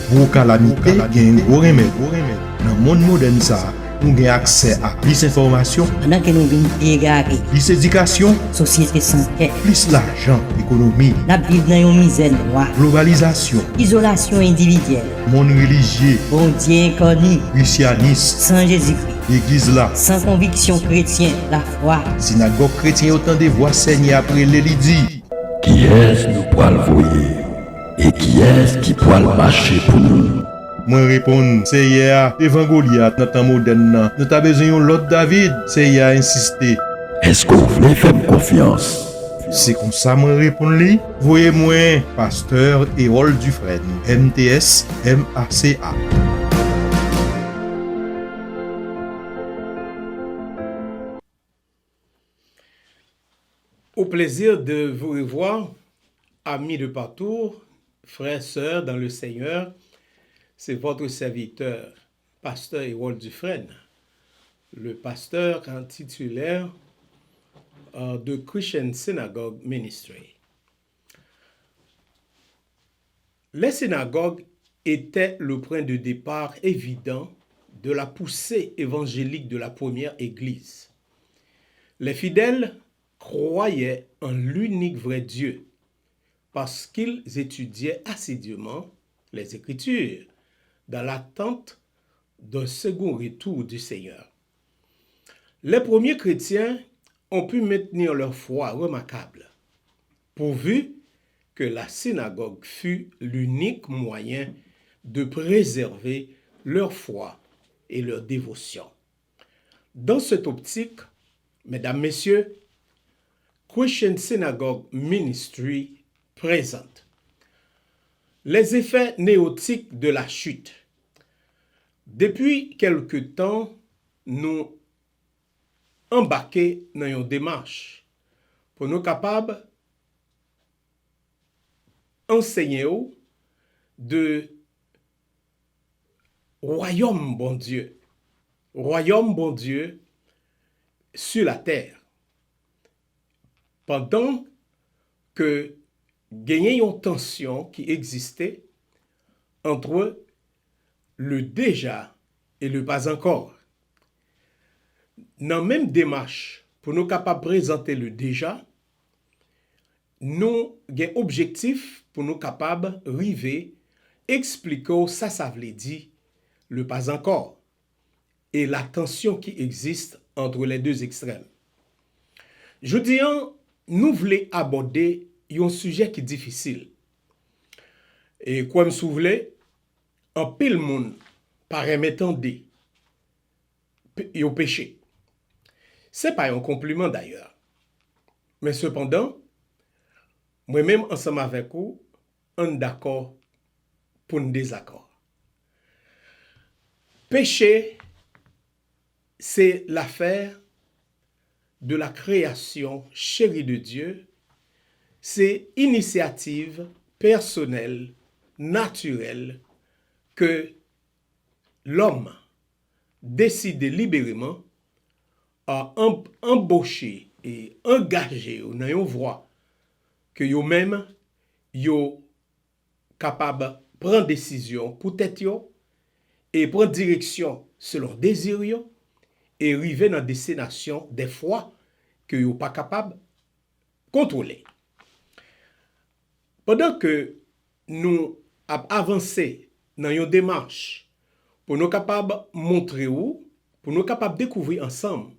gros calamité, gen gros remède. Dans le monde moderne ça, nous avons accès à plus d'informations, Pendant que nous vivons égarés, plus d'éducation, société sans paix, plus l'argent, économie, nous vivons dans une misère noire, globalisation, isolation individuelle, monde religieux, bon Dieu inconnu, christianisme, sans Jésus-Christ, l'église là, sans conviction chrétienne, la foi. synagogue chrétien autant de voix saignées après l'élidie. Qui est-ce nous poil voyer et qui est-ce qui poil marcher pour nous? Moi répondre, c'est hier, devant Goliath, dans le temps moderne, nous avons besoin de l'autre David, c'est hier insisté. Est-ce que vous voulez faire confiance? C'est comme ça moi répondre lui. Voyez-moi, pasteur Harold Dufresne, MTS, MACA. Au plaisir de vous revoir, amis de partout, frères, sœurs dans le Seigneur, c'est votre serviteur, pasteur Harold Dufresne, le pasteur titulaire de Christian Synagogue Ministry. Les synagogues étaient le point de départ évident de la poussée évangélique de la première Église. Les fidèles croyaient en l'unique vrai Dieu parce qu'ils étudiaient assidûment les Écritures dans l'attente d'un second retour du Seigneur. Les premiers chrétiens ont pu maintenir leur foi remarquable, pourvu que la synagogue fut l'unique moyen de préserver leur foi et leur dévotion. Dans cette optique, mesdames, messieurs, Christian Synagogue Ministry présente les effets néotiques de la chute. Depuis quelque temps, nous embarqués dans une démarche pour nous capables d'enseigner de royaume bon Dieu sur la terre. Pendant que gagnait une tension qui existait entre le déjà et le pas encore. Dans la même démarche, pour nous capables de présenter le déjà, nous avons un objectif pour nous capables d'arriver expliquer ça veut dire le pas encore et la tension qui existe entre les deux extrêmes. Je dis, nous voulons aborder un sujet qui est difficile. Et comme vous voulez, en pile monde paraît m'étendre au péché. Ce n'est pas un compliment d'ailleurs. Mais cependant, moi-même ensemble avec vous, on est d'accord pour un désaccord. Péché, c'est l'affaire de la création chérie de Dieu. C'est initiative personnelle, naturelle, que l'homme décide libérément à embaucher et engager dans une voie que eux-mêmes sont capables de prendre décision pour tête et prendre direction selon désir et arriver dans destination des fois que vous pas capable de contrôler. Pendant que nous avançons dans une démarche pour nous capables de montrer où, pour nous capables de découvrir ensemble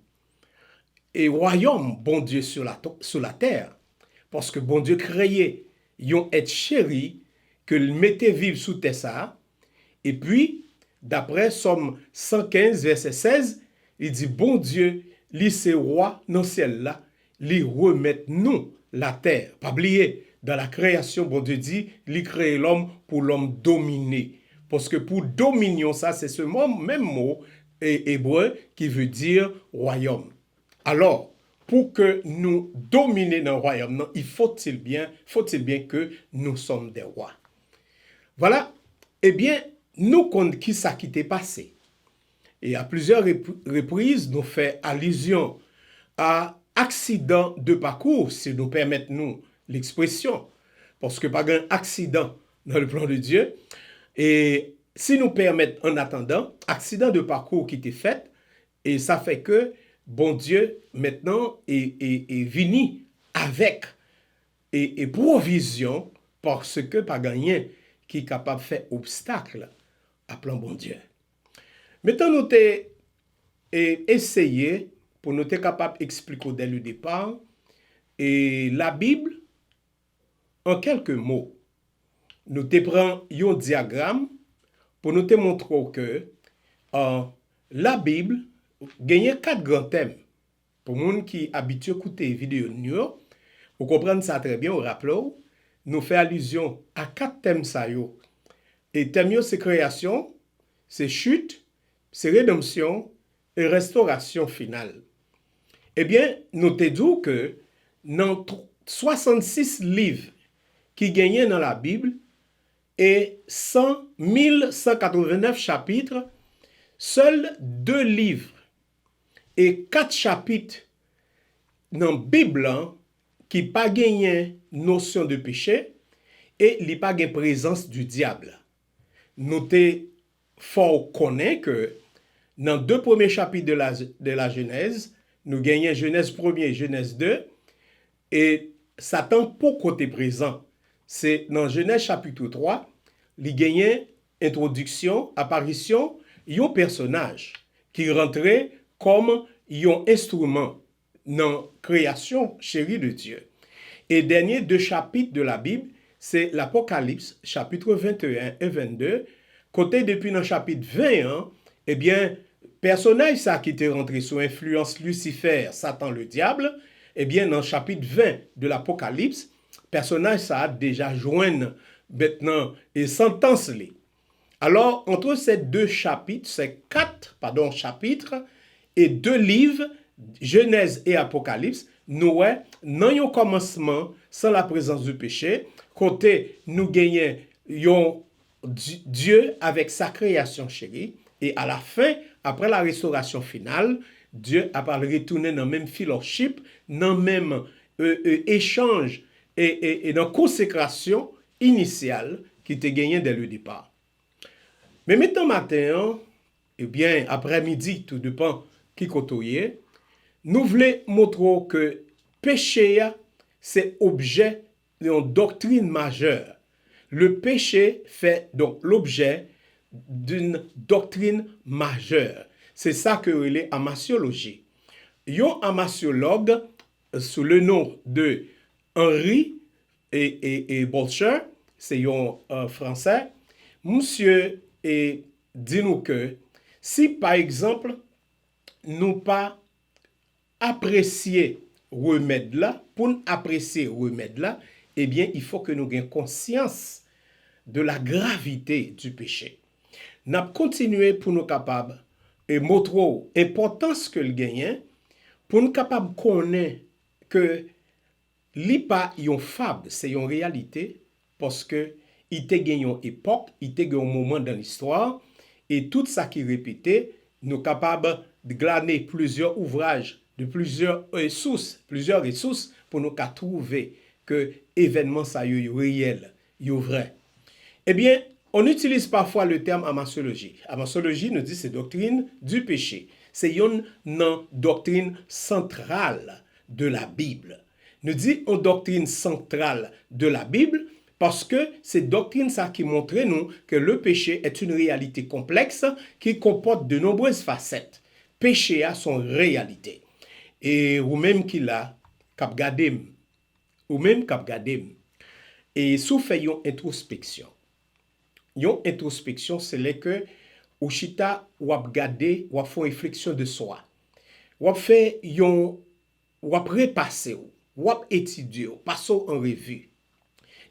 et royaume bon Dieu sur la terre, parce que bon Dieu créé un être chéri que le mettait vivre sous terre ça, et puis d'après Somme 115 verset 16, il dit bon Dieu, lui c'est roi dans le ciel là, lui remet nous la terre. Pas oublier, dans la création, bon Dieu dit, lui crée l'homme pour l'homme dominer. Parce que pour dominion, ça c'est ce même mot hébreu qui veut dire royaume. Alors, pour que nous dominions dans le royaume, non, il faut-il bien que nous sommes des rois. Voilà, eh bien, nous comptons qui ça qui t'est passé. Et à plusieurs reprises, nous faisons allusion à accident de parcours, si nous permettons l'expression, parce que pas un accident dans le plan de Dieu. Et si nous permettons en attendant, accident de parcours qui était fait, et ça fait que bon Dieu maintenant est venu avec et provision parce que pas gagné qui est capable de faire obstacle à plan bon Dieu. Maintenant nous t'ai essayé pour nous être capable d'expliquer dès le départ et la Bible en quelques mots. Nous te prenons un diagramme pour nous te montrer que la Bible gagne 4 grands thèmes. Pour les gens qui habituent à écouter les vidéos, vous comprenez ça très bien, vous rappelez, nous fait allusion à 4 thèmes. Et thème, c'est création, c'est chute, c'est rédemption et restauration finale. Eh bien, nous te disons que dans 66 livres qui gagnaient dans la Bible et 1189 chapitres, seuls 2 livres et 4 chapitres dans la Bible qui pas gagné notion de péché et qui pas gagné présence du diable. Nous te fort connaître que dans 2 premiers chapitres de la Genèse, nous gagnons Genèse 1er et Genèse 2, et Satan pour côté présent. C'est dans Genèse chapitre 3, il gagnait introduction, apparition, un personnage qui rentrait comme un instrument dans la création chérie de Dieu. Et dernier 2 chapitres de la Bible, c'est l'Apocalypse, chapitre 21 et 22. Côté depuis dans le chapitre 21, eh bien, personnage ça qui était rentré sous influence Lucifer, Satan le diable, eh bien, dans le chapitre 20 de l'Apocalypse, personnage ça a déjà joint maintenant et sentence-les. Alors, entre ces 2 chapitres, ces 4 chapitres et 2 livres, Genèse et Apocalypse, nous avons un commencement sans la présence du péché. Côté, nous gagnons Dieu avec sa création chérie. Et à la fin, après la restauration finale, Dieu a retourné dans le même fellowship, dans le même échange et dans la consécration initiale qui était gagnée dès le départ. Mais maintenant matin, eh bien, après-midi, tout dépend qui côtoyait, nous voulons montrer que péché, c'est objet d'une doctrine majeure. Le péché fait donc l'objet d'une doctrine majeure. C'est ça que est amasiologie. Un amasiologue sous le nom de Henry et Bolcher, c'est un français, monsieur dit nous que si par exemple nous pas apprécier remède là, pour apprécier remède là, eh bien il faut que nous ayons conscience de la gravité du péché. Nous continuer pour nous capables et montrer l'importance que le gagne pour nous capables connaître que li pas une fable, c'est une réalité parce que il te gagné une époque, il te gagné un moment dans l'histoire et tout ça qui est répété, nous capables de glaner plusieurs ouvrages de plusieurs ressources pour nous trouver que événement ça est réel, est vrai. Eh bien, on utilise parfois le terme amasiologie. Amasiologie nous dit c'est doctrine du péché. C'est une doctrine centrale de la Bible. Nous dit une doctrine centrale de la Bible parce que c'est doctrine ça qui montre nous que le péché est une réalité complexe qui comporte de nombreuses facettes. Péché a son réalité. Et ou même qui l'a cap gadem ou même cap gadem et sous fait une introspection. Une introspection c'est là que ou chita ou ap gade ou ap font réflexion de soi. Ou ap fait yon ou ap repasser ou ap étudier ou passer en revue.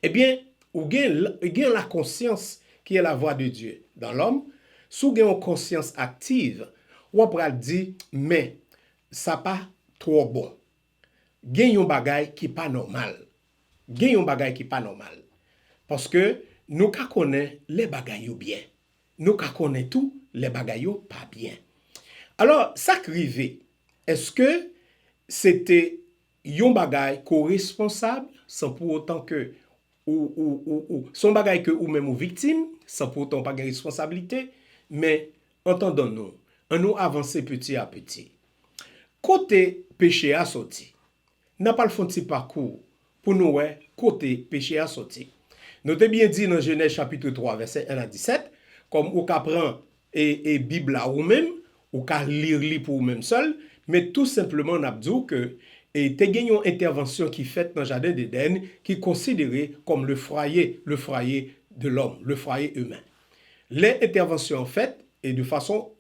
Eh bien, ou gen la conscience qui est la voix de Dieu dans l'homme, sous gen une conscience active, ou ap pral di mais ça pas trop bon. Gen yon bagay qui pas normal. Gen yon bagay qui pas normal. Parce que nous ka connaît les bagay yo bien. Nous ka connaît tout les bagay yo pas bien. Alors, ça crivé, est-ce que c'était yon bagay co-responsable sans pour autant que son bagay que ou même ou victime, sans pourtant pas de responsabilité, mais entendons-nous, on nous avancer petit à petit. Côté péché à sorti, n'a pas le fond de parcours pour nous ouais, côté péché à sorti. Notez bien dit dans Genèse chapitre 3, verset 1 à 17, comme ou qu'apprend et Bible là ou même, ou qu'à lire pour vous-même seul, mais tout simplement n'a dit que et te gagné une intervention qui fait dans le jardin d'Éden qui est considéré comme le foyer de l'homme, le foyer humain. Les interventions faites et de façon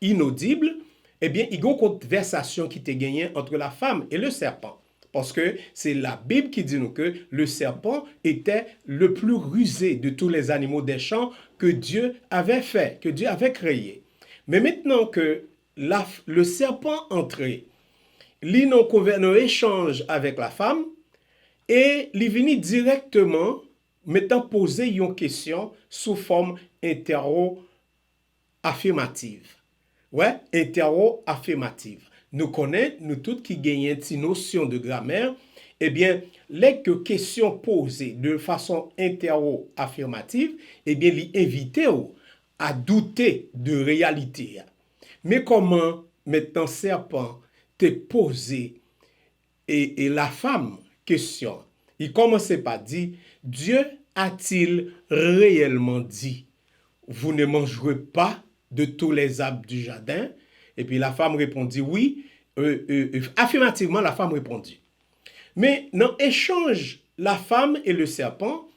inaudible, eh bien, il y a une conversation qui était gagnée entre la femme et le serpent. Parce que c'est la Bible qui dit nous que le serpent était le plus rusé de tous les animaux des champs que Dieu avait fait, que Dieu avait créé. Mais maintenant que le serpent entré, il a un échange avec la femme et il vient directement mettant poser une question sous forme interro-affirmative. Ouais, interro-affirmative. Nous connaissons, nous tous qui gagnons une notion de grammaire, eh bien, les questions posées de façon interro-affirmative, eh bien, les inviter à douter de réalité. Mais comment maintenant serpent te posé et la femme question. Il commençait par dire, Dieu a-t-il réellement dit, vous ne mangerez pas de tous les arbres du jardin? Et puis la femme répondit oui. Affirmativement, la femme répondit. Mais dans l'échange, la femme et le serpent,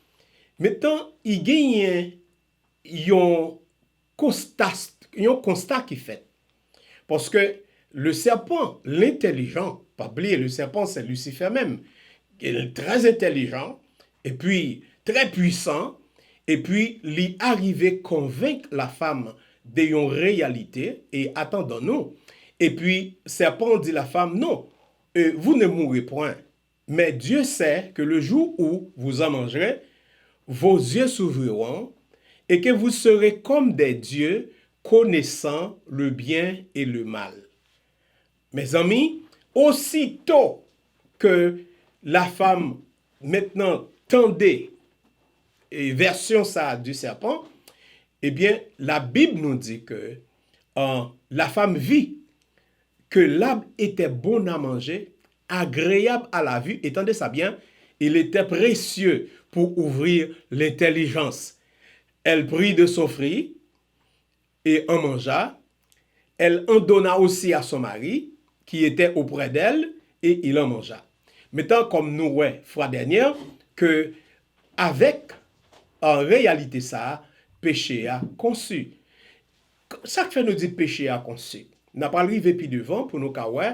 maintenant, il gagne un constat qui fait. Parce que le serpent, l'intelligent, pas oublier, le serpent c'est Lucifer même, il est très intelligent, et puis très puissant, et puis il est arrivé à convaincre la femme d'une réalité, et attendons-nous. Et puis, serpent dit à la femme, non, vous ne mourrez point, mais Dieu sait que le jour où vous en mangerez, vos yeux s'ouvriront, et que vous serez comme des dieux, connaissant le bien et le mal. Mes amis, aussitôt que la femme maintenant tendait version ça du serpent, eh bien, la Bible nous dit que la femme vit que l'arbre était bon à manger, agréable à la vue, et tendez ça bien, il était précieux pour ouvrir l'intelligence. Elle prit de son fruit et en mangea. Elle en donna aussi à son mari, qui était auprès d'elle, et il en mangea. Maintenant, comme nous, ouais, fois dernière, que avec, en réalité, ça, péché a conçu. Ça fait nous dire péché a conçu. N'a pas arrivé puis devant pour nous ouais,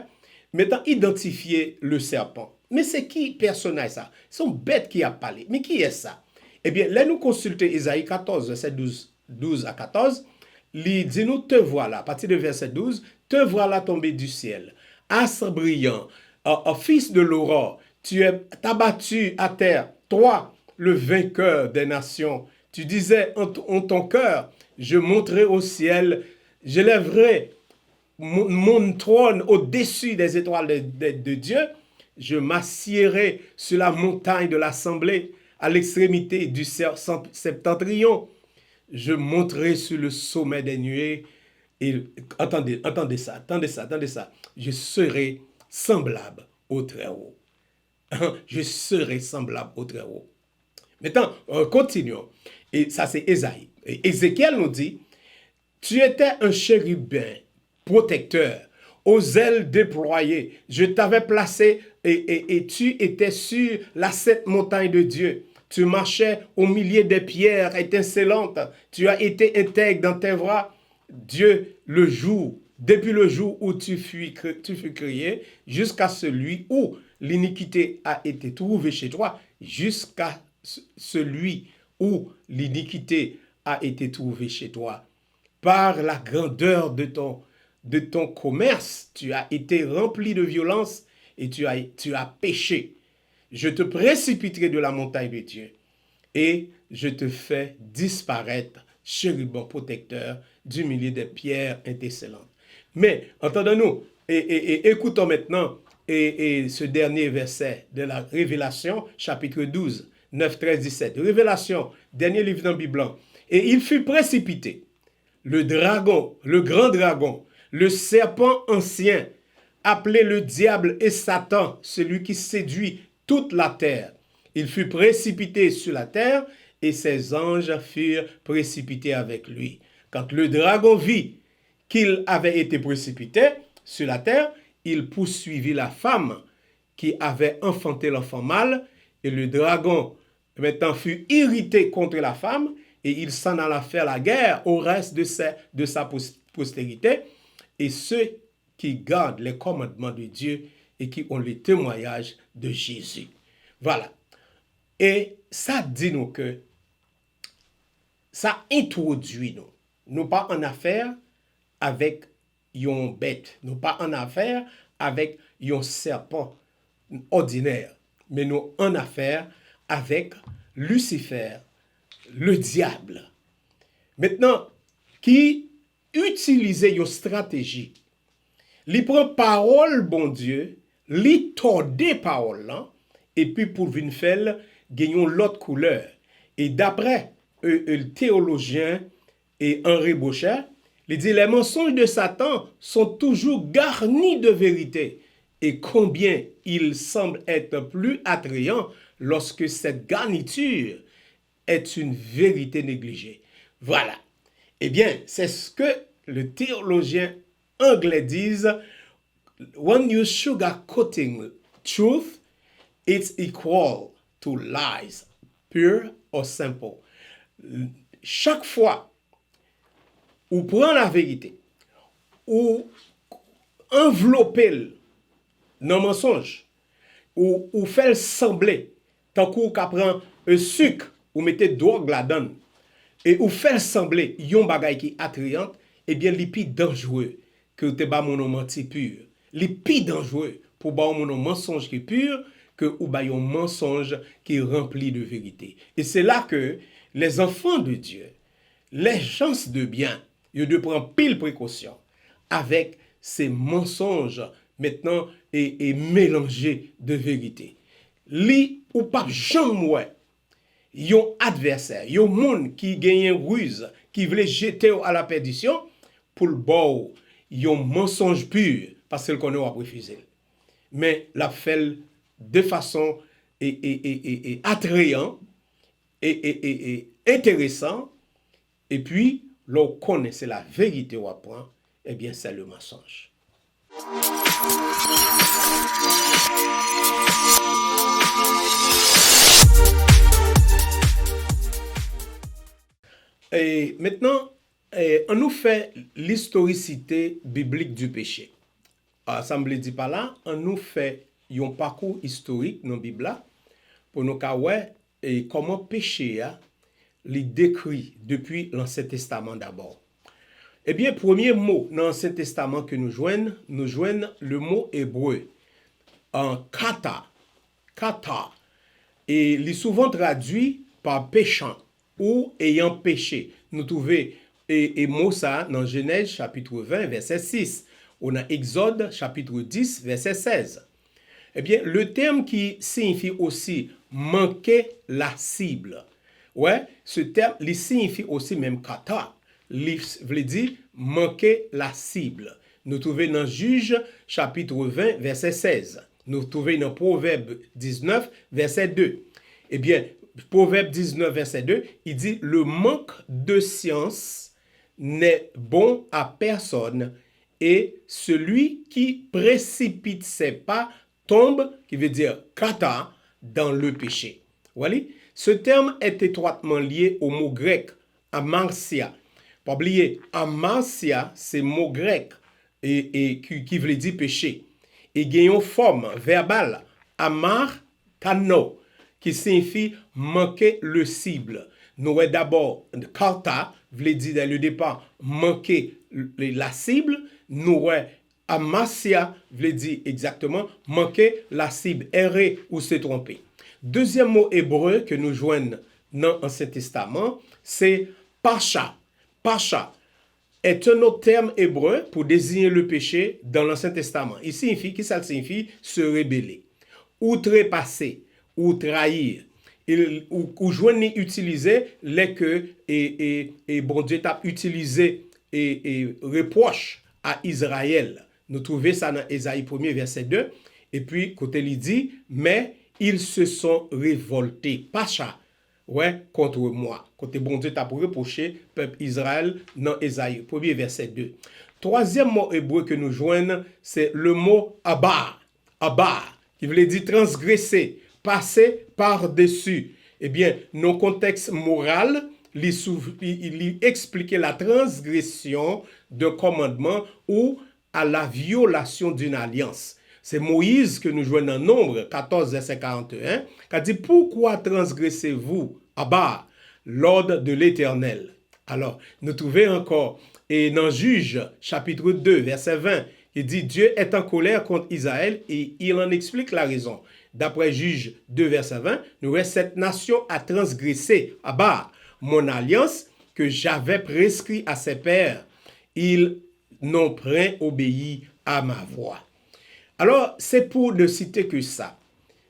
maintenant identifier le serpent. Mais c'est qui personnage ça? C'est une bête qui a parlé. Mais qui est ça? Eh bien, là nous consulter Isaïe 14, verset 12 à 14, il dit nous te voilà, à partir de verset 12, te voilà tombé du ciel, astre brillant, fils de l'aurore, tu es abattu à terre, toi, le vainqueur des nations. Tu disais en ton cœur, je monterai au ciel, je lèverai mon trône au-dessus des étoiles de Dieu, je m'assierai sur la montagne de l'assemblée, à l'extrémité du septentrion. Je monterai sur le sommet des nuées. Et attendez ça. Je serai semblable au Très-Haut. Je serai semblable au Très-Haut. Maintenant, continuons. Et ça, c'est Ésaïe. Et Ézéchiel nous dit, tu étais un chérubin protecteur, aux ailes déployées. Je t'avais placé et tu étais sur la sainte montagne de Dieu. Tu marchais au milieu des pierres étincelantes. Tu as été intègre dans tes bras. Dieu, le jour, depuis le jour où tu fus créé, jusqu'à celui où l'iniquité a été trouvée chez toi, jusqu'à celui où l'iniquité a été trouvée chez toi. Par la grandeur de ton commerce, tu as été rempli de violence et tu as péché. Je te précipiterai de la montagne de Dieu et je te fais disparaître, chérubin protecteur, du milieu des pierres étincelantes. Mais, entendons-nous, et écoutons maintenant ce dernier verset de la Révélation, chapitre 12, 9, 13, 17. Révélation, dernier livre dans la Bible. Et il fut précipité. Le dragon, le grand dragon, le serpent ancien, appelé le diable et Satan, celui qui séduit toute la terre. Il fut précipité sur la terre et ses anges furent précipités avec lui. Quand le dragon vit qu'il avait été précipité sur la terre, il poursuivit la femme qui avait enfanté l'enfant mâle, et le dragon maintenant fut irrité contre la femme, et il s'en alla faire la guerre au reste de sa postérité, et ceux qui gardent les commandements de Dieu et qui ont le témoignage de Jésus. Voilà. Et ça dit nous que ça introduit nous pas en affaire avec yon bête, nous pas en affaire avec yon serpent ordinaire, mais nous en affaire avec Lucifer, le diable. Maintenant, qui utilisait une stratégie, li prend parole, bon Dieu, li tordé parole là, et puis pour venir faire, gagnon l'autre couleur. Et d'après le théologien et Henri Boucher, il dit les mensonges de Satan sont toujours garnis de vérité. Et combien il semble être plus attrayant lorsque cette garniture est une vérité négligée. Voilà. Eh bien, c'est ce que le théologien anglais dit. When you sugarcoating truth, it's equal to lies, pure or simple. Chaque fois où prend la vérité, ou envelopper dans mensonge, ou fait sembler, tant qu'on prend un sucre, ou mettez drogue là-dedans, et ou fait sembler yon bagay qui attrayante, eh bien, li pi dangereux que te ba mon menti pur. Li pi dangereux pour ba mon mensonge qui est pur que ou ba yon mensonge qui est rempli de vérité. Et c'est là que les enfants de Dieu, les gens de bien, ils doivent prendre pile précaution avec ces mensonges maintenant et mélangés de vérité. Li ou pas jamais yon adversaire, yon monde qui gagne ruse, qui veut jeter à la perdition pour le bon, yon mensonge pur parce qu'il connaît ou a refusé. Mais la fait de façon attrayant et intéressant, et puis l'on connaît c'est la vérité ou apprend, eh bien c'est le mensonge. Et maintenant, on nous fait l'historicité biblique du péché. Ça me le dit pas là, on nous fait un parcours historique dans la Bible là, pour nous voir comment péché a les décrit depuis l'Ancien Testament d'abord. Eh bien, premier mot dans l'Ancien Testament que nous joignons le mot hébreu en kata. Kata. Et il est souvent traduit par péchant ou ayant péché. Nous trouvons et mot ça dans Genèse chapitre 20 verset 6. On a Exode chapitre 10 verset 16. Eh bien, le terme qui signifie aussi manquer la cible. Ouais, ce terme il signifie aussi même kata. Il veut dire manquer la cible. Nous trouvons dans Juge chapitre 20 verset 16. Nous trouvons dans Proverbe 19 verset 2. Eh bien, Proverbe 19 verset 2, il dit le manque de science n'est bon à personne et celui qui précipite ses pas tombe, qui veut dire kata, dans le péché. Voilà. Ce terme est étroitement lié au mot grec amartia. Pas oublier, amartia, c'est mot grec et qui veut dire péché. Et il y a une forme verbale, amartano, qui signifie manquer le cible. Nous avons d'abord kata, veut dire dans le départ manquer la cible. Nous avons amartia, veut dire exactement manquer la cible, errer ou se tromper. Deuxième mot hébreu que nous joignons dans l'Ancien Testament, c'est pasha. Pasha est un autre terme hébreu pour désigner le péché dans l'Ancien Testament. Il signifie, qu'est-ce que ça signifie? Se rebeller, ou trépasser, ou trahir. ou joindre utiliser les que et bon Dieu t'a utilisé et reproche à Israël. Nous trouvons ça dans Ésaïe 1er verset 2 et puis côté il dit mais ils se sont révoltés pacha ouais contre moi. Côté bon Dieu t'a pour reprocher peuple Israël dans Ésaïe 1er verset 2. Troisième mot hébreu que nous joignons, c'est le mot abba. Abba, qui veut dire transgresser, passer par-dessus. Eh bien, dans le contexte moral, il expliquait la transgression d'un commandement ou à la violation d'une alliance. C'est Moïse que nous jouons dans Nombre 14, verset 41, qui a dit « Pourquoi transgressez-vous, Abba, l'ordre de l'Éternel ?» Alors, nous trouvons encore, et dans Juge, chapitre 2, verset 20, il dit « Dieu est en colère contre Israël et il en explique la raison. » D'après Juge 2, verset 20, nous voyons cette nation a transgressé, Abba, mon alliance que j'avais prescrit à ses pères. Ils n'ont point obéi à ma voix. Alors, c'est pour ne citer que ça.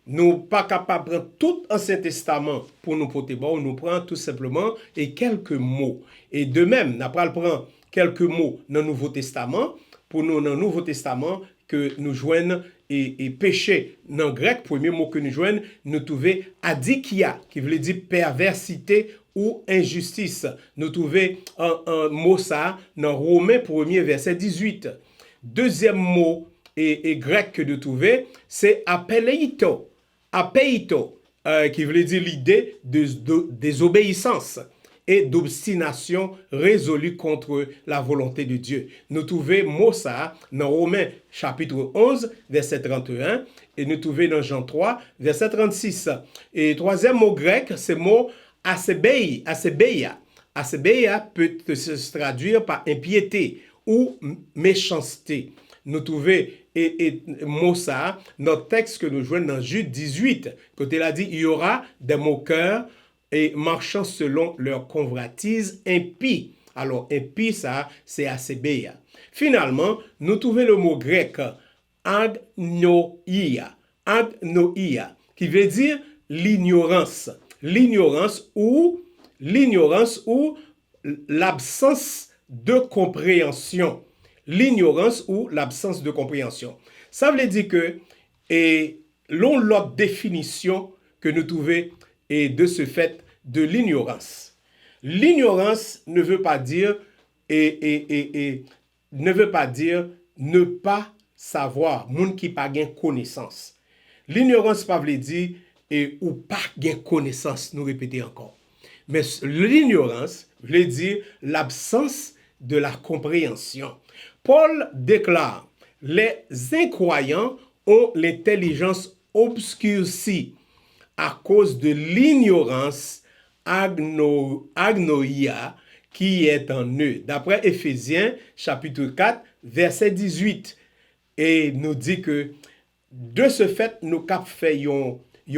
Nous pas capables de prendre tout l'Ancien Testament pour nous porter bon, nous prenons tout simplement et quelques mots. Et de même, nous prenons quelques mots dans le Nouveau Testament, pour nous, dans le Nouveau Testament, que nous joignons et péché. Dans le grec, premier mot que nous joignons, nous trouvons adikia, qui veut dire perversité ou injustice. Nous trouvons un mot ça dans Romains 1er verset 18. Deuxième mot et grec que nous trouvons, c'est apeleito. Apeito, qui veut dire l'idée de désobéissance et d'obstination résolue contre la volonté de Dieu. Nous trouvons mot ça dans Romains chapitre 11, verset 31, et nous trouvons dans Jean 3, verset 36. Et troisième mot grec, c'est le mot asebeia. Asebeia peut se traduire par impiété ou méchanceté. Nous trouvons et mot ça, notre texte que nous jouons dans Jude 18, quand il a dit, il y aura des moqueurs et marchant selon leur convoitise impie. Alors, impie, ça, c'est asebeia. Finalement, nous trouvons le mot grec agnoia, qui veut dire l'ignorance. L'ignorance ou l'absence de compréhension. L'ignorance ou l'absence de compréhension. Ça veut dire que, et l'autre définition que nous trouvons est de ce fait de l'ignorance. L'ignorance ne veut pas dire ne pas savoir, monde qui pas gain connaissance. L'ignorance pas veut dire ou pas gain connaissance, nous répétons encore. Mais l'ignorance veut dire l'absence de la compréhension. Paul déclare, les incroyants ont l'intelligence obscurcie à cause de l'ignorance agnoia qui est en eux. D'après Éphésiens chapitre 4, verset 18. Et nous dit que de ce fait, nous cap fait un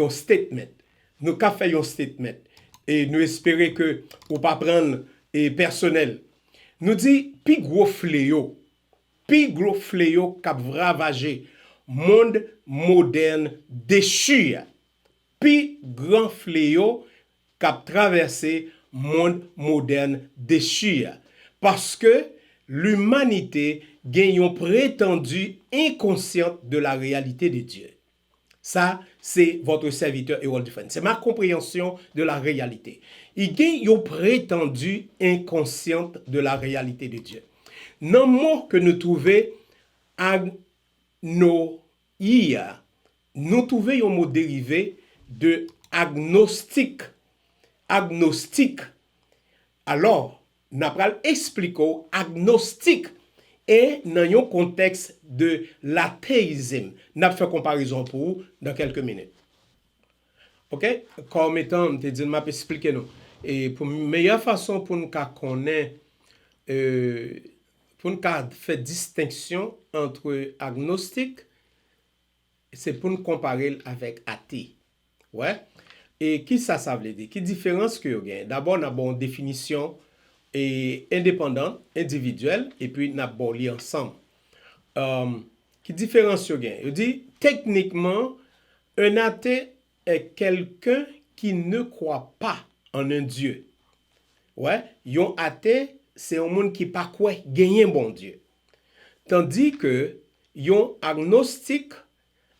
statement. Nous cap fait un statement. Et nous espérons que ou pas prendre personnel. Nous dit pi gros fléau cap ravager monde moderne déchu. Pi grand fléau cap traverser monde moderne déchu. Parce que l'humanité gagne une prétendue inconsciente de la réalité de Dieu. Ça, c'est votre serviteur Harold Dufresne. C'est ma compréhension de la réalité. Il gagne une prétendue inconsciente de la réalité de Dieu. Dans le mot que nous trouvons, agnoia, nous trouvons un mot dérivé de agnostique. Agnostique. Alors, nous allons expliquer agnostique et dans un contexte de l'athéisme. Nous allons faire comparaison pour vous dans quelques minutes. OK? Comme étant, je te m'a expliqué nous. Et pour une meilleure façon pour nous connaître, pour nous faire distinction entre agnostique, c'est pour nous comparer avec athée. Ouais? Et qui ça veut dire? Quelle différence que vous avez? D'abord, nous avons une définition indépendante, individuelle, et puis nous avons lié ensemble. Quelle différence vous avez? Je dis, techniquement, un athée est quelqu'un qui ne croit pas en un Dieu. Ouais, yon athée, c'est un monde qui pas quoi gagner bon Dieu. Tandis que yon agnostique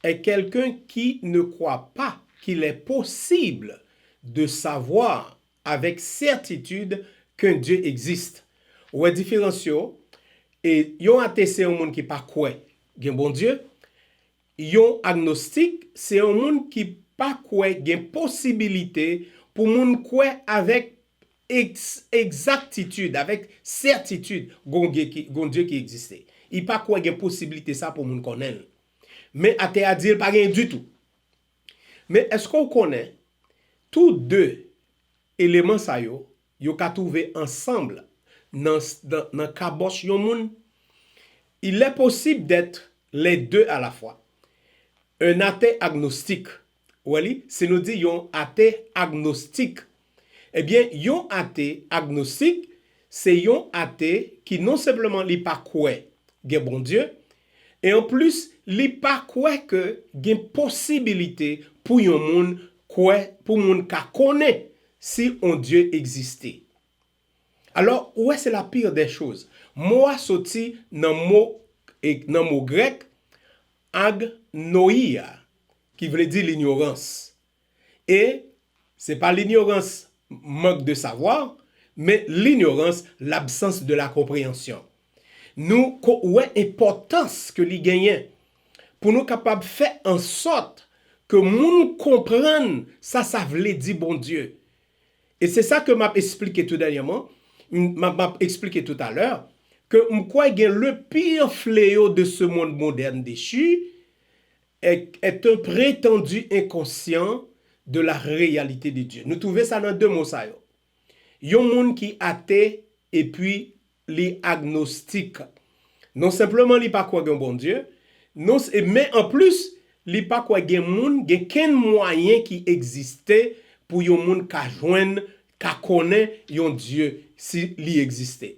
est quelqu'un qui ne croit pas qu'il est possible de savoir avec certitude qu'un Dieu existe. Ouais, différence yo, et yon athée c'est un monde qui pas quoi gen bon Dieu. Yon agnostique, c'est un monde qui pas quoi gen possibilité pour moun quoi avec exactitude, avec certitude, gon Dieu qui existait. Il pas quoi gen possibilité ça pour moun connaître. Mais athée a dit pas rien du tout. Mais est-ce qu'on connaît tous deux éléments ça yo ka trouvé ensemble dans kabosh yon moun? Il est possible d'être les deux à la fois. Un athée agnostique. Wali, c'est nous dit yon athée agnostique. Eh bien, yon athée agnostique, c'est yon athée qui non simplement li pas quoi gen bon Dieu, et en plus, li pas quoi que gen possibilité pour yon moun quoi pour moun ka connaît si un Dieu existait. Alors, ouais, c'est la pire des choses. Moi sorti dans mot grec agnoia, qui veut dire l'ignorance. Et c'est pas l'ignorance manque de savoir, mais l'ignorance, l'absence de la compréhension. Nous, ouais, importance que li gagnent pour nous capables de faire en sorte que nous comprenne ça veut dire bon Dieu. Et c'est ça que m'a expliqué tout dernièrement, m'a expliqué tout à l'heure, que m'kwa gen le pire fléau de ce monde moderne déchu est un prétendu inconscient de la réalité de Dieu. Nous trouvons ça dans deux mots ça yo. Yon monde qui athée et puis les agnostiques. Non simplement li pas quoi gen bon Dieu, non mais en plus li pas quoi gen moun gen ken moyen qui existait pour yon moun ka joindre ka connaît yon Dieu si li existait.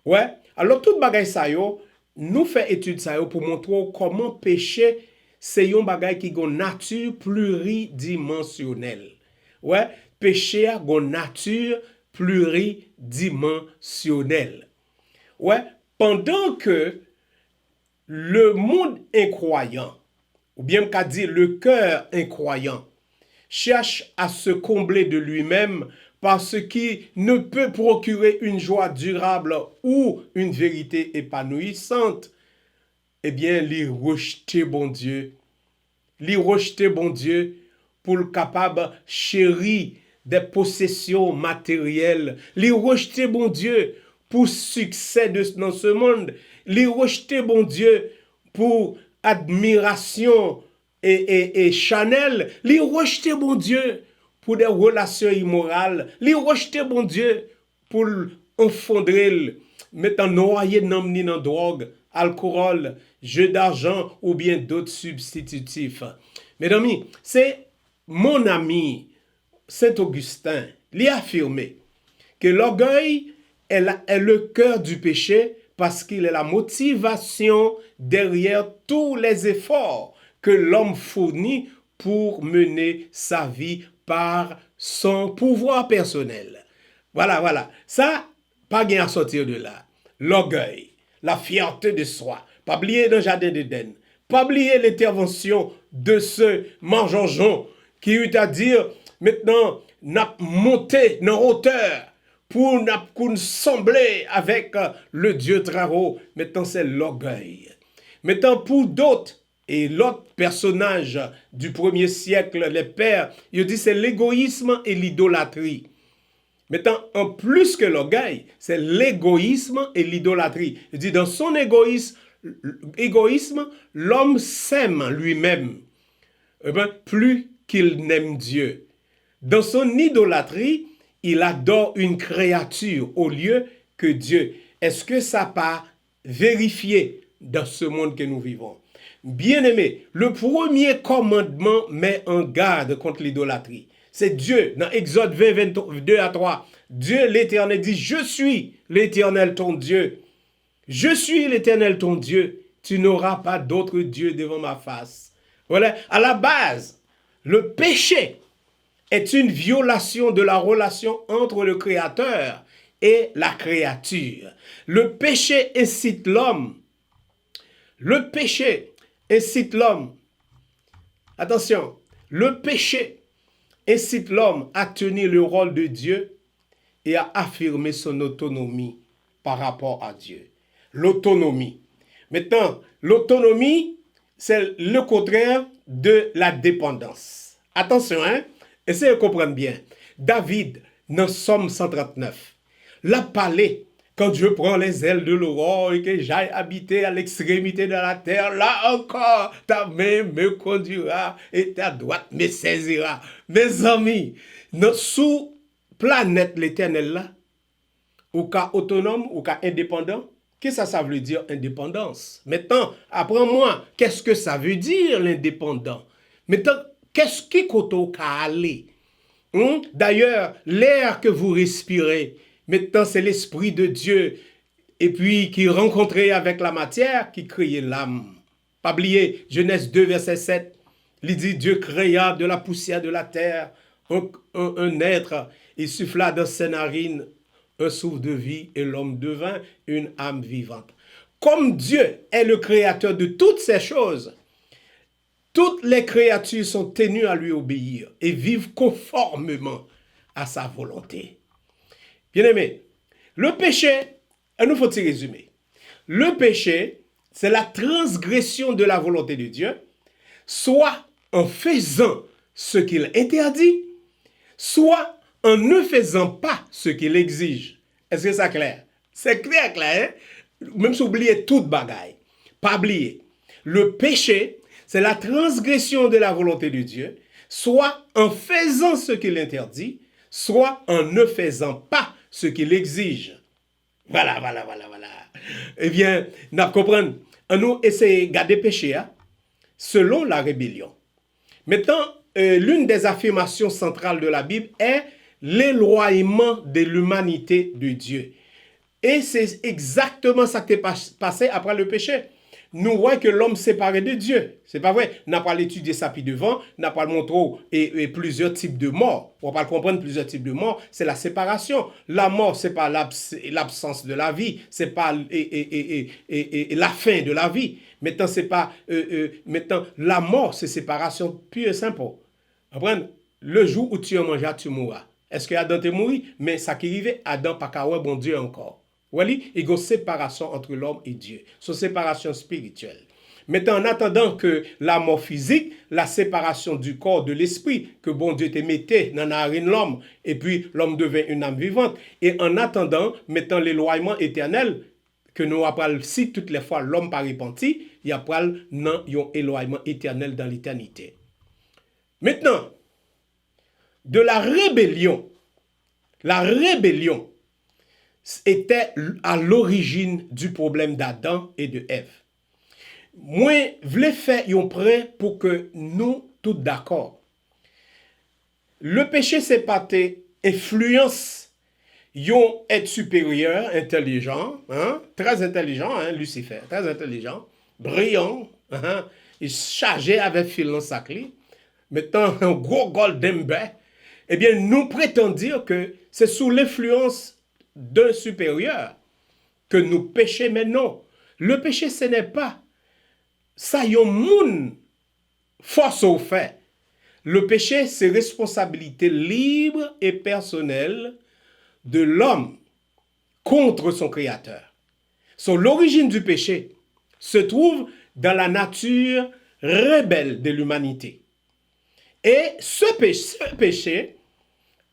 Ouais, alors tout bagay sa yo, nous fait étude sa yo pour montrer comment péché c'est yon bagay qui gon nature pluridimensionnelle. Ouais, péché a gon nature pluridimensionnelle. Ouais, pendant que le monde incroyant, ou bien qu'à dire le cœur incroyant, cherche à se combler de lui-même par ce qui ne peut procurer une joie durable ou une vérité épanouissante, eh bien, li rejeter bon Dieu. Li rejeter bon Dieu pour le capable chérir des possessions matérielles. Li rejeter bon Dieu pour succès dans ce monde. Li rejeter bon Dieu pour admiration et Chanel. Li rejeter bon Dieu pour des relations immorales. Li rejeter bon Dieu pour enfondrer, mettre noyer dans drogue, alcool, jeu d'argent ou bien d'autres substitutifs. Mesdames, amis, c'est mon ami Saint-Augustin lui a affirmé que l'orgueil est le cœur du péché parce qu'il est la motivation derrière tous les efforts que l'homme fournit pour mener sa vie par son pouvoir personnel. Voilà. Ça, pas bien à sortir de là. L'orgueil, la fierté de soi. Pas oublier le jardin d'Éden. Pas oublier l'intervention de ce mangeonjon qui eut à dire, maintenant, n'a monté dans hauteur pour nous sembler avec le Dieu très haut. Maintenant, c'est l'orgueil. Maintenant, pour d'autres, et l'autre personnage du 1er siècle, les pères, il dit c'est l'égoïsme et l'idolâtrie. Maintenant, en plus que l'orgueil, c'est l'égoïsme et l'idolâtrie. Il dit dans son égoïsme, l'homme s'aime lui-même, plus qu'il n'aime Dieu. Dans son idolâtrie, il adore une créature au lieu que Dieu. Est-ce que ça pas vérifié dans ce monde que nous vivons? Bien-aimé, le premier commandement met en garde contre l'idolâtrie. C'est Dieu, dans Exode 20, 22 à 3. Dieu, l'Éternel, dit, je suis l'Éternel ton Dieu. Je suis l'Éternel ton Dieu. Tu n'auras pas d'autre Dieu devant ma face. Voilà, à la base, le péché est une violation de la relation entre le Créateur et la créature. Le péché incite l'homme. Le péché incite l'homme. Attention, le péché incite l'homme à tenir le rôle de Dieu et à affirmer son autonomie par rapport à Dieu. L'autonomie. Maintenant, l'autonomie, c'est le contraire de la dépendance. Attention, hein? Essayez de comprendre bien. David, dans Somme 139, l'a parlé. Quand je prends les ailes de l'aurore et que j'aille habiter à l'extrémité de la terre, là encore, ta main me conduira et ta droite me saisira. Mes amis, sous planète l'éternel là, ou cas autonome, ou cas indépendant, qu'est-ce que ça veut dire indépendance? Maintenant, apprends-moi, qu'est-ce que ça veut dire l'indépendant? Maintenant, qu'est-ce qui koto ka aller? D'ailleurs, l'air que vous respirez, maintenant c'est l'Esprit de Dieu, et puis qui rencontrait avec la matière, qui créait l'âme. Pas oublier, Genèse 2, verset 7, il dit, Dieu créa de la poussière de la terre un être, il souffla dans ses narines un souffle de vie, et l'homme devint une âme vivante. Comme Dieu est le créateur de toutes ces choses, toutes les créatures sont tenues à lui obéir et vivent conformément à sa volonté. Bien-aimé, le péché, il nous faut-il résumer. Le péché, c'est la transgression de la volonté de Dieu, soit en faisant ce qu'il interdit, soit en ne faisant pas ce qu'il exige. Est-ce que c'est clair? C'est clair, hein? Même si vous oubliez toute bagaille. Pas oublier. Le péché, c'est la transgression de la volonté de Dieu, soit en faisant ce qu'il interdit, soit en ne faisant pas ce qu'il exige. Voilà. Eh bien, nous comprenons. Nous essayons de garder péché selon la rébellion. Maintenant, l'une des affirmations centrales de la Bible est l'éloignement de l'humanité de Dieu. Et c'est exactement ça qui est passé après le péché. Nous voyons que l'homme séparé de Dieu. C'est pas vrai. On n'a pas étudié ça puis devant, on n'a pas montré et plusieurs types de morts. On va pas comprendre plusieurs types de morts. C'est la séparation. La mort, c'est pas l'absence de la vie. C'est pas la fin de la vie. Maintenant, c'est pas maintenant la mort, c'est séparation pure et simple. Comprenez? Le jour où tu en mangeras, tu mourras. Est-ce que Adam te mourit? Mais ça qui arrive, Adam pas qu'à bon Dieu encore. Voilà, il y a une séparation entre l'homme et Dieu. C'est une séparation spirituelle. Maintenant, en attendant que la mort physique, la séparation du corps, de l'esprit, que bon Dieu te mettait dans la narine l'homme, et puis l'homme devient une âme vivante. Et en attendant, mettant l'éloignement éternel, que nous appelons, si toutes les fois l'homme pas repenti, il y a un éloignement éternel dans l'éternité. Maintenant, de la rébellion était à l'origine du problème d'Adam et de Ève. Moi, je voulais faire un prêt pour que nous tous d'accord. Le péché, c'est pas influence yon être supérieur, intelligent, hein, très intelligent, hein, Lucifer, très intelligent, brillant, hein, il chargé avec filant saclé, mettant un gros golden bear. Eh bien, nous prétendons dire que c'est sous l'influence d'un supérieur que nous péchons, mais non. Le péché, ce n'est pas ça, yon moun force au fait. Le péché, c'est responsabilité libre et personnelle de l'homme contre son créateur. L'origine du péché se trouve dans la nature rebelle de l'humanité. Et ce péché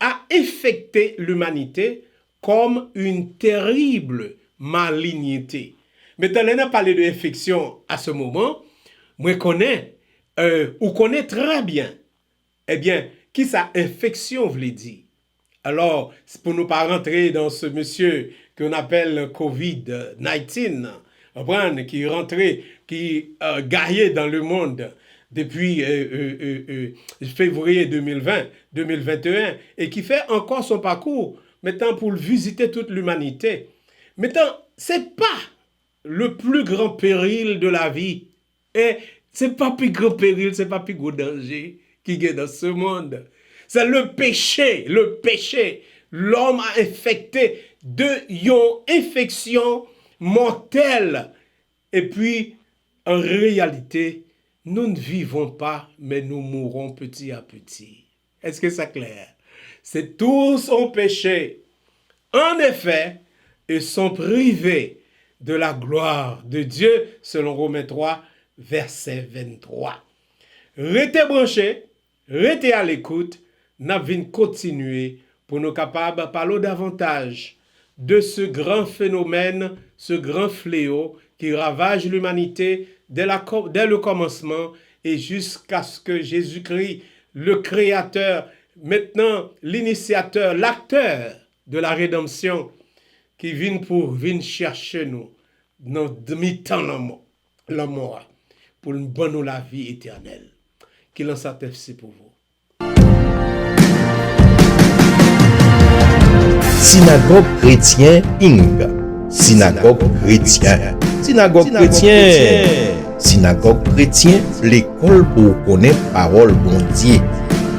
a infecté l'humanité comme une terrible malignité. Maintenant, on a parlé d'infection à ce moment. Moi, connais très bien. Eh bien, qui ça infection veut dire? Alors, pour ne pas rentrer dans ce monsieur qu'on appelle COVID-19, qui est rentré, qui gaillait dans le monde depuis février 2020, 2021, et qui fait encore son parcours, maintenant pour visiter toute l'humanité. Maintenant, c'est pas le plus grand péril de la vie. Et c'est pas plus grand péril, c'est pas plus gros danger qui est dans ce monde. C'est le péché. L'homme a infecté de yon infection mortelle. Et puis, en réalité, nous ne vivons pas, mais nous mourrons petit à petit. Est-ce que c'est clair? C'est tous ont péché. En effet, ils sont privés de la gloire de Dieu, selon Romains 3, verset 23. Restez branchés, restez à l'écoute, nous allons continuer pour nous capables de parler davantage de ce grand phénomène, ce grand fléau qui ravage l'humanité dès le commencement et jusqu'à ce que Jésus-Christ, le Créateur, maintenant l'initiateur, l'acteur de la rédemption, qui vient pour venir chercher nous dans demi-temps la mort, pour nous donner la vie éternelle. Qu'il en satisfait pour vous. Synagogue chrétien Ing. Synagogue chrétien. Synagogue chrétien. Synagogue chrétien, l'école pour connaître parole bon Dieu.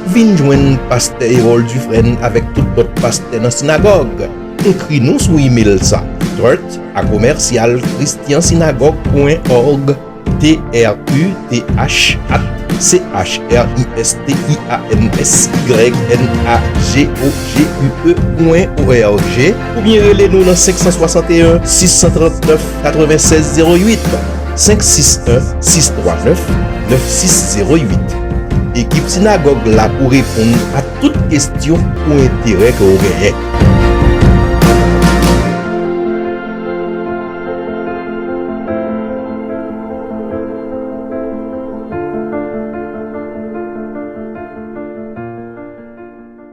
Vin joindre pasteur Harold Dufresne avec tout autre pasteur dans synagogue. Écris-nous sur email ça. trut@christiansynagogue.org trut@christiansynagogue.org ou bien relez-nous dans 561 639 96 08 561 639 9608. Équipe synagogue là pour répondre à toutes questions ou intérêts que vous avez.